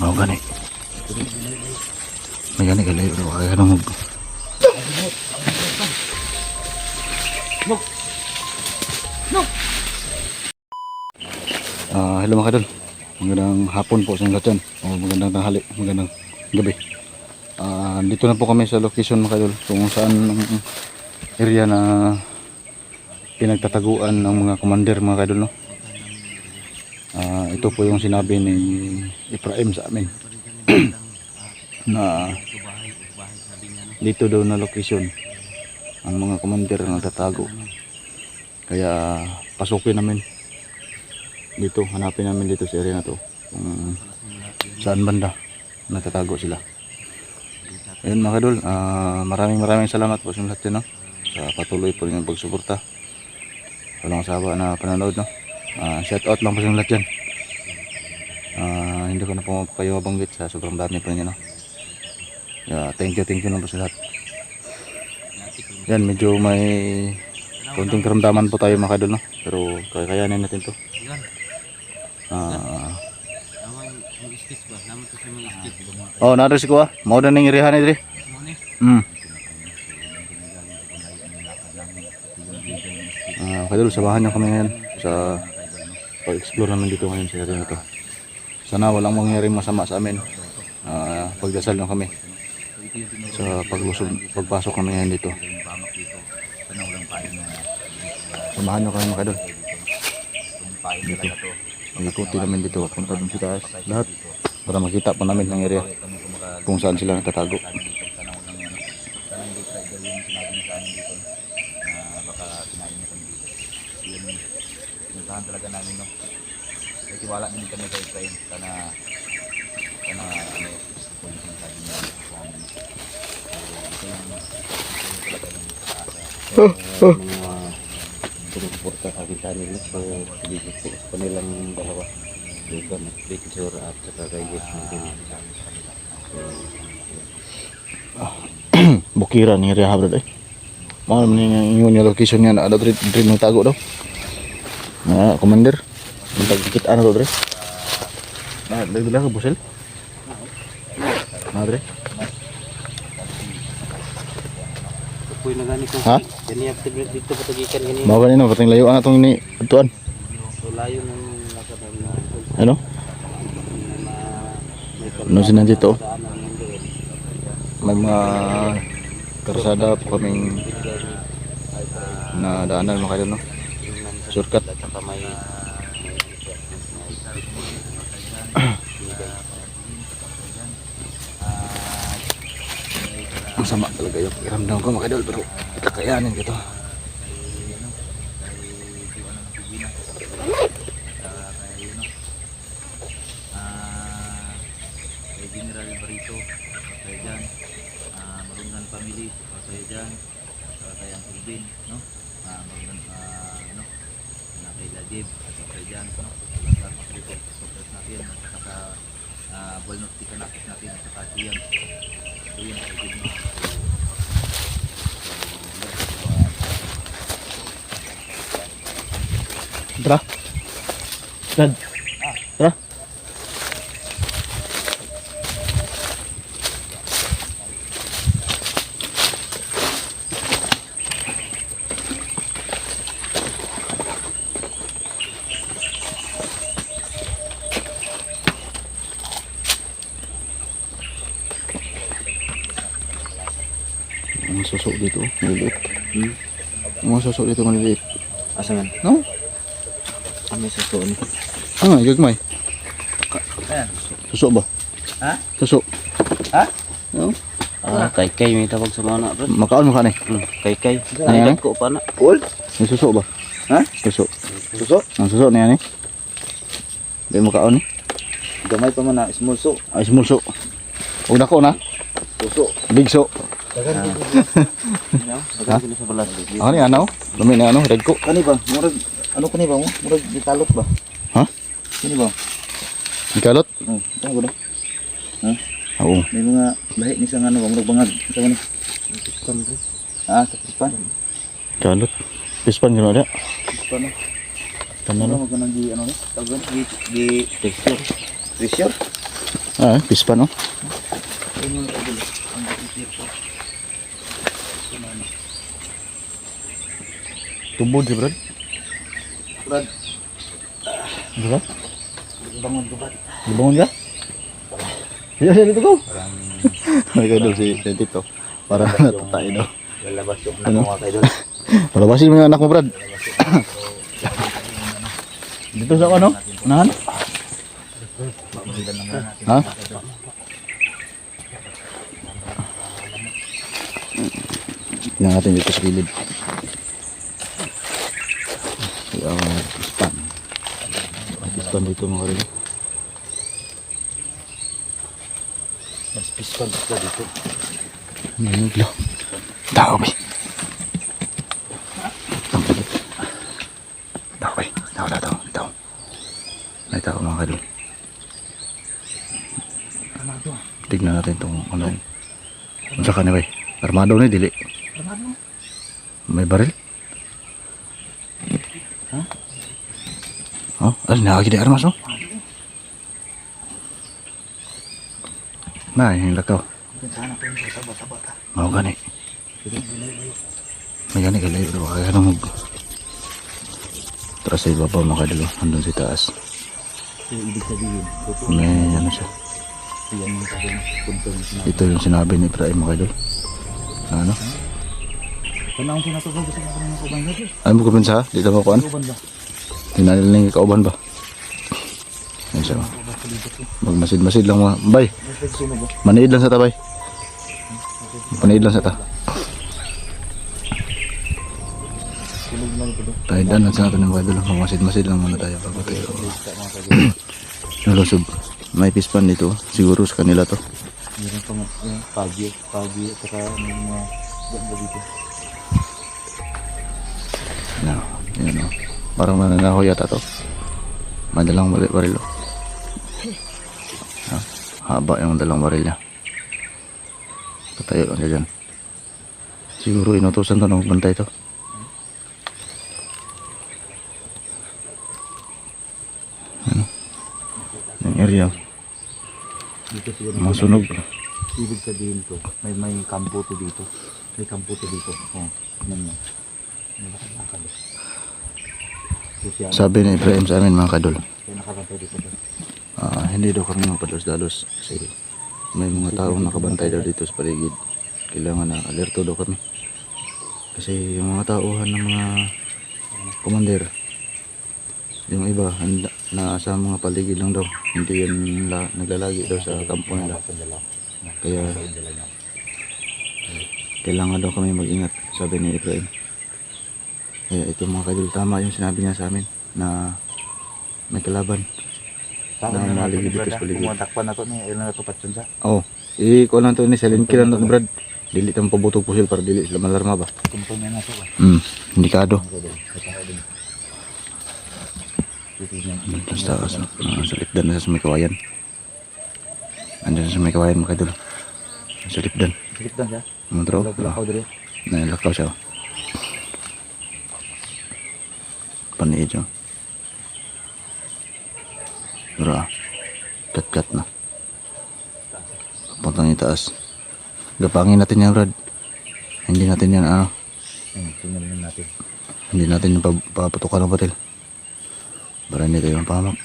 Oh, gani. May gani gali bro, kaya nang hello mga kadol. Magandang hapon po sa inyo lahat dyan. Magandang tanghali, magandang gabi. Dito na po kami sa location mga kadol, kung saan ang area na pinagtataguan ng mga commander mga kadol, no? Ito po yung sinabi ni Ephraim sa amin na dito daw na location ang mga commander na nagtatago. Kaya pasukin namin dito, hanapin namin dito sa area na to kung saan banda nagtatago sila. Ayun mga kadol, maraming salamat po sa lahat din, no? Sa patuloy po ninyong pagsuporta, walang sawa na panonood, no? Shout out lang po sa lahat dyan. Hindi ko na po kayo mabanggit sa sobrang dami po ninyo, no? Thank you lang po sa lahat. Yan, medyo may konting karamdaman po tayo mga kadol, no? Pero kakayanin natin to. Oh, naris ko mau na ning irihan ni dire. Kadol, samahan niyo kami ngayon sa pag-explore namin dito ngayon sa area na to. Sana walang mangyaring masama sa amin. Pagdasal lang kami sa pagpasok kami ngayon dito. Samahan niyo kami mga kadol. Dito. Ikuti namin dito, punta dun sa taas lahat para makita po namin ng area kung saan sila natatago. Talaga namin, no? Tiwala din kami kay Ephraim sana suporta sa akin nila sa bigit po sa kanilang dalawa dito na picture at saka guys natin Bukira ni Ria Habrad malam ni yung location niya na ada dream ng tago daw commander kita ano daw dre dagdag ka busel madre ha? Gani activate dito patagikan gani. Mao kanino pating layo ana tong ni adtuan. So layo nang nakadam na. Ano? No sinan dito. May mga karsada po kaming na daanan mga kadol, no? Shortcut. Masama talaga yung pakiramdam ko mga kadol, pero kakayanin ko to. Kay General Barito, kaya dyan Marungan Family, kaya dyan kay Ang Tulbin, no? Marungan na kay Lajib, kaya dyan, no? Lahat mga report supporters natin at saka Walnut Tikanakis natin at saka Tiyan. Yun ay gini. Tara. Dad. Tara. Ang susok dito, maliliit. Ang susok dito, maliliit. Asa man? No? Ano yung susok nito? Gagmay. Ayan. Susok ba? Ha? Susok. Ha? No? Kay may tawag sa mga na, bro. Makaon mo ka ni? Kay. Nailag ko pa na. Cool? May susok ba? Ha? Susok. Susok? Ang susok na yan eh. Hindi mo kaon eh. Gamay pa man na, small so. Small so. Huwag na ko na. Susok. Big so. Dagan din sa balas. Ano ni ano? Lumi na ano? Red ko. Kani ba? Murag ano kani ba mo? Murag ditalot ba? Ha? Kani ba? Ikalot? Tama ko na. Ha? Oo. May mga lahi ni sa ano ba? Murag bangag. Sa man. Pispan bro. Sa pispan. Ikalot. Pispan gino ada. Pispan. Tanan Ano mo kanang di ano ni? Tawag di texture. Texture? Ah, pispa no? Ayun mga kadol. Ang itir ko. Tubod si Brad. Brad, Ano ba? bangon ko ba? Bangon ka? Iya, dito ko. Parang May kadol si Tito. Para natatay daw. lalabas yung Ano? mga kadol. Palabasin mo yung anak mo, Brad. Dito sa ano? Unahan? Pagmalitan naman natin. Ha? Tingnan natin dito sa gilid. Yung pispan. Pispan dito mga rin. Mas pispan pa dito. Nangiglo. Tao ba? Tao ba? Tao. May tao mga kadol. Armado. Tignan natin itong ano yun. Ano sa kanila ba? Armado na dili. Armado. May baril? Ha? Oh, ay nakakita armas oh. Nah, yung lakaw. Sana po yung saba-saba ta. Mau gani. May gani kaya ito. Kaya ka mag... Tara sa ibabaw mga kadalo. Andun sa taas. So, ibig sabihin, totoo May ano siya. yan yung sabi ng punto yung sinabi. Ito yung sinabi ni Ibrahim mga kadalo. Ano? Tanawang sinatubog ko sa mga ng kubang gabi. Ano mo kumpensa? Dito mo kuan? Kuban ba? Tinanil na yung kauban ba? Ayun siya. Magmasid-masid lang mga. Bay, Mas nagsunog ba? maniid lang sa tabay. Maniid lang sa ta. Sunog lang ito doon. Tayo danan sa natin ng mga kadalo. Magmasid-masid lang muna tayo bago tayo. Basta mga kadol. Nalusog. May pispan dito. Siguro sa kanila to. Meron pang pagi, at saka may mga ganda dito. No, yun o. Parang mananaho yata to. Madalang baril o. Haba yung dalang baril niya. Patayo lang siya dyan. Siguro inutusan to ng bantay to. Ano? Yung area. Dito siguro. Mga sunog. Ibig sabihin to, may kampo to dito. May kampo to dito. Oh, tingnan mo. May bakal eh. So, siya, Sabi ni Ibrahim sa amin mga kadol. kaya nakabantay dito. Hindi daw kami mapados-dalos kasi may mga taong nakabantay daw dito sa paligid. Kailangan na alerto daw kami. Kasi yung mga tauhan ng mga commander, yung iba nasa mga paligid lang daw. Hindi yan naglalagi daw sa kampo nila. Kaya kailangan daw kami mag-ingat, sabi ni Ibrahim. Kaya ito mga kadol, tama yung sinabi niya sa amin na may kalaban. Saan Na na maligid natin, dito sa Brad? paligid. Pumatakpan na to ni ilan na to patsun sa. Oh, ikuha lang to ni Selin Kilan na Brad. Dili tang pabutog pusil para dili sila malarma ba. Kumpanya na to ba? Indikado. Ang kadol. Katanga din. Titignan. Tapos taas, sa lipdan na sa may kawayan. Andun sa may kawayan mga kadol. Sa lipdan. Sikip dan siya. Mga tro. Lakaw diri. Nalakaw siya. Paniid siya. Pero kat-kat na. Puntang itaas. Gapangin natin yan Brad. Hindi natin yan ano. Tingnan din natin. Hindi natin yung paputukan ng batil. Para hindi tayo pahamak.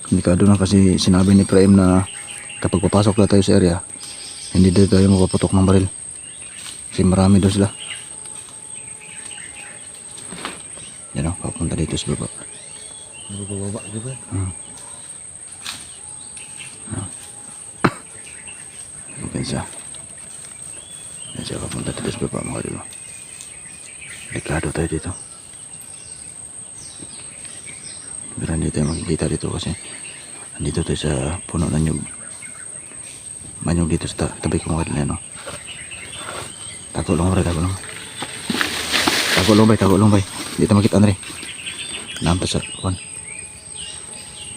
Indikado na kasi sinabi ni Prem na kapag papasok na tayo sa area, hindi daw tayo mapaputok ng baril. Kasi marami daw sila. Yan o, papunta dito sa baba. Nagbababa, di ba? Okay siya. Yan siya, papunta dito sa baba mga diba. Delikado tayo dito. Pero hindi tayo makikita dito kasi nandito tayo sa puno ng nyug. Manyog dito sa tabi ko mga diba. Tago lang bay, tago lang. Tago lang bay. Hindi tayo makita na rin. Nampas sa kuwan.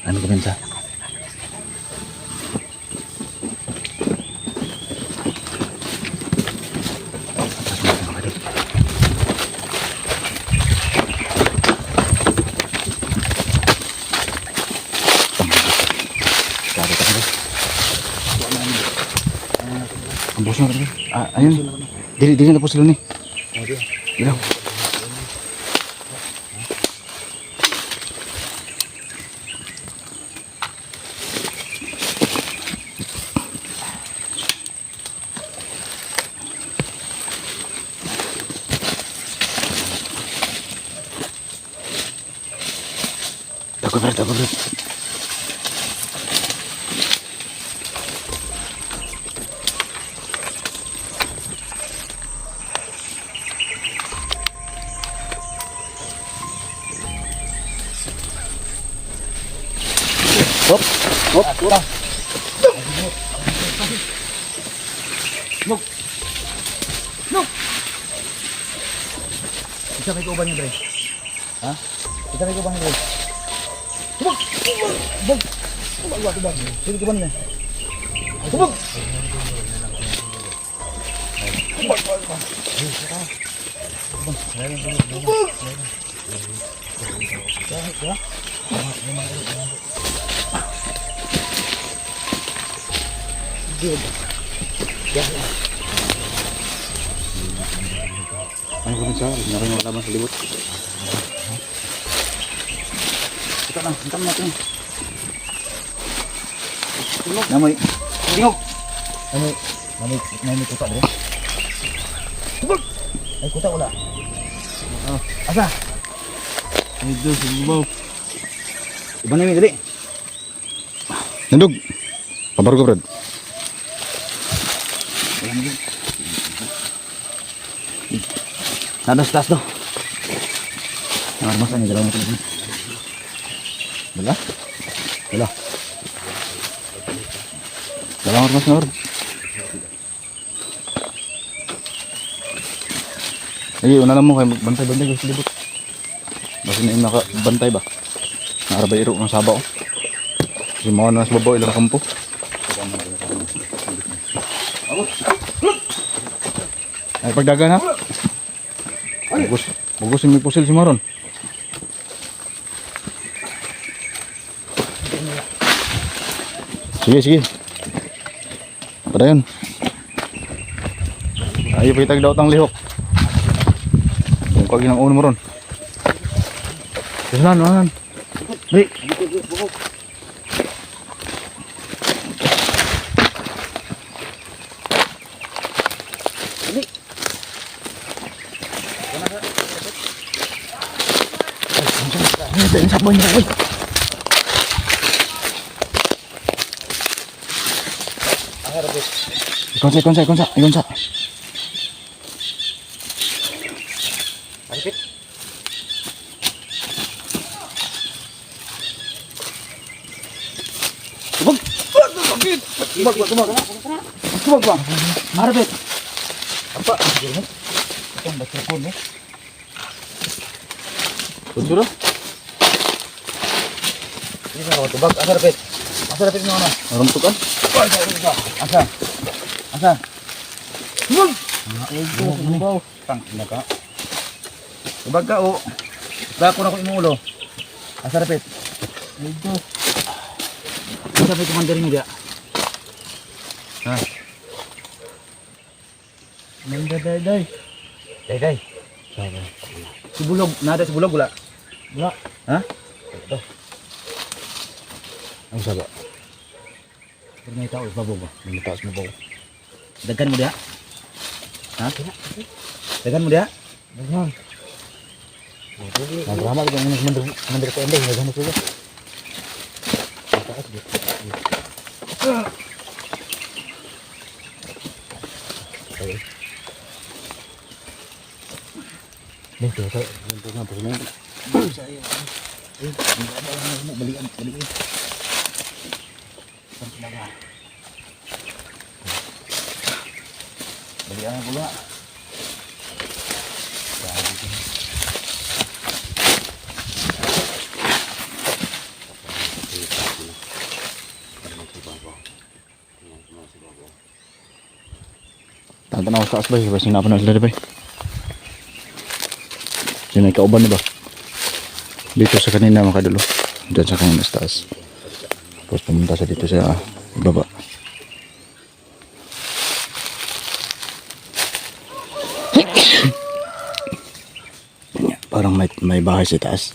Ano ka sa? Bus na. Ayun. Dili na po sila ni. Oh, dia. Ilaw. Takut berat. Hop. Look. Isa may kuban niya, Dre. Ha? Isa may kuban niya, Dre. Tubag! Tubag! Sige kuban niya. Tubag! Ano ko siya? Hindi na kayo sa libot. Hitam natin. Namoy. Tingog. Namoy kuta, Dre. Tubag! Ay, kuta wala. Oh, asa? Ito, sumaw. Iba na yun, Dre. Nandog. Pabar ko, Brad. Nadas-das do. Narmasan ni dalam itu. Bela? Dalam ormas na, Brad. Ay, una lang mo kayo bantay-bantay guys, libot. Basta na yung nakabantay ba? Naarabay iro ng sabaw. Kasi mga nasa babaw ilang kampo. Ay, pagdagan ha? Bagus yung may pusil si Maron. Sige. Pada yun. Ayo kita daw tang lihok. Kung kagi ng uno mo ron. Kesunan. Baik. Ini sabun ni. Ikonsa. Aripit. Tubag bang. Aripit. Apa? Ito ang basketball ni. Betul. Ini kalau tubag, aripit. Aripit ni mana? Orang tu kan? Asa. Tubag. Tubag. Tang ka. Tubag ka o. Dako na ko imong ulo. Asa repet. Ito. Asa may commander mo dia? Ha. Nanda day. Day. Sabi. Subulog, nada subulog wala. Wala. Ha? Ito. Ang sabi. May tao babaw ba? May taas mo babaw. Daghan mo dia? Ha? Daghan mo dia? Daghan. Nagrama ko ng mandir ko ending, daghan mo sila. Taas dito. Okay. Dito na po. Balikan. Balikan ang pula. Tantanaw sa taas ba? Kasi sinapan na sila ba? Sino yung kauban ba? Dito sa kanina mga kadulo. Diyan sa kanina sa taas. Tapos pumunta sa dito sa baba. Parang may bahay sa taas.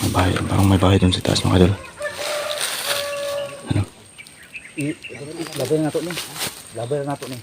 May bahay, parang may bahay dun sa taas mga idol. Ano? Labay na nato ni. Labay na nato ni.